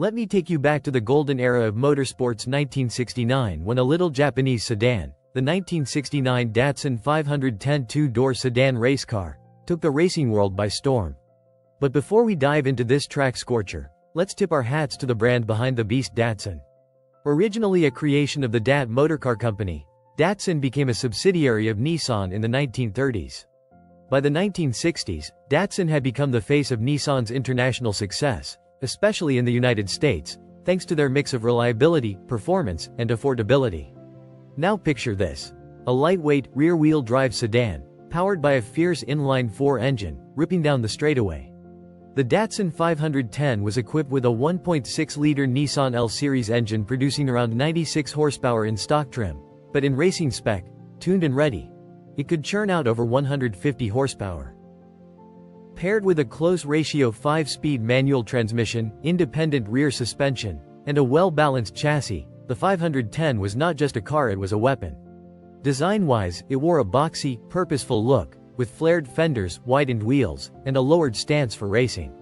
Let me take you back to the golden era of motorsports 1969 when a little Japanese sedan, the 1969 Datsun 510 two-door sedan race car, took the racing world by storm. But before we dive into this track scorcher, let's tip our hats to the brand behind the beast Datsun. Originally a creation of the Dat Motorcar Company, Datsun became a subsidiary of Nissan in the 1930s. By the 1960s, Datsun had become the face of Nissan's international success, especially in the United States, thanks to their mix of reliability, performance, and affordability. Now picture this. A lightweight, rear-wheel drive sedan, powered by a fierce inline-4 engine, ripping down the straightaway. The Datsun 510 was equipped with a 1.6-liter Nissan L-Series engine producing around 96 horsepower in stock trim, but in racing spec, tuned and ready, it could churn out over 150 horsepower. Paired with a close-ratio 5-speed manual transmission, independent rear suspension, and a well-balanced chassis, the 510 was not just a car, it was a weapon. Design-wise, it wore a boxy, purposeful look, with flared fenders, widened wheels, and a lowered stance for racing.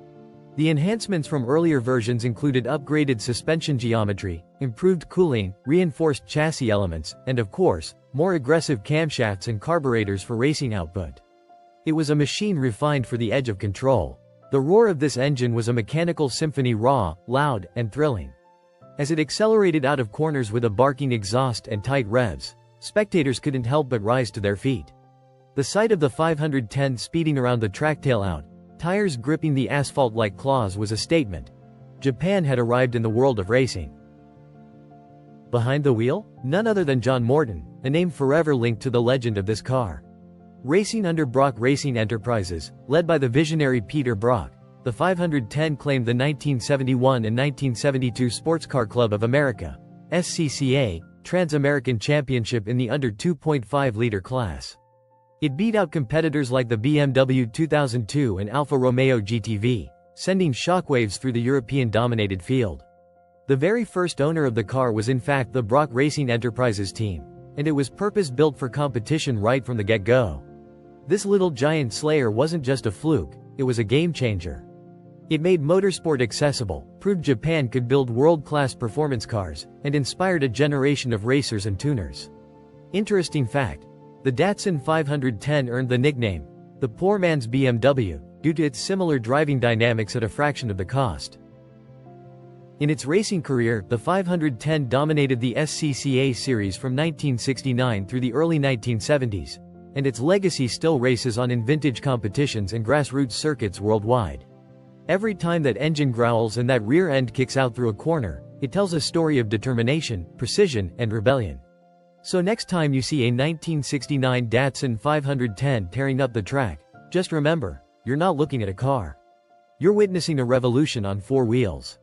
The enhancements from earlier versions included upgraded suspension geometry, improved cooling, reinforced chassis elements, and of course, more aggressive camshafts and carburetors for racing output. It was a machine refined for the edge of control. The roar of this engine was a mechanical symphony, raw, loud, and thrilling. As it accelerated out of corners with a barking exhaust and tight revs, spectators couldn't help but rise to their feet. The sight of the 510 speeding around the track, tail out, tires gripping the asphalt like claws, was a statement. Japan had arrived in the world of racing. Behind the wheel? None other than John Morton, a name forever linked to the legend of this car. Racing under Brock Racing Enterprises, led by the visionary Peter Brock, the 510 claimed the 1971 and 1972 Sports Car Club of America, SCCA, Trans-American Championship in the under 2.5-liter class. It beat out competitors like the BMW 2002 and Alfa Romeo GTV, sending shockwaves through the European-dominated field. The very first owner of the car was in fact the Brock Racing Enterprises team, and it was purpose-built for competition right from the get-go. This little giant slayer wasn't just a fluke, it was a game-changer. It made motorsport accessible, proved Japan could build world-class performance cars, and inspired a generation of racers and tuners. Interesting fact, the Datsun 510 earned the nickname, the poor man's BMW, due to its similar driving dynamics at a fraction of the cost. In its racing career, the 510 dominated the SCCA series from 1969 through the early 1970s, and its legacy still races on in vintage competitions and grassroots circuits worldwide. Every time that engine growls and that rear end kicks out through a corner, it tells a story of determination, precision, and rebellion. So next time you see a 1969 Datsun 510 tearing up the track, just remember, you're not looking at a car. You're witnessing a revolution on four wheels.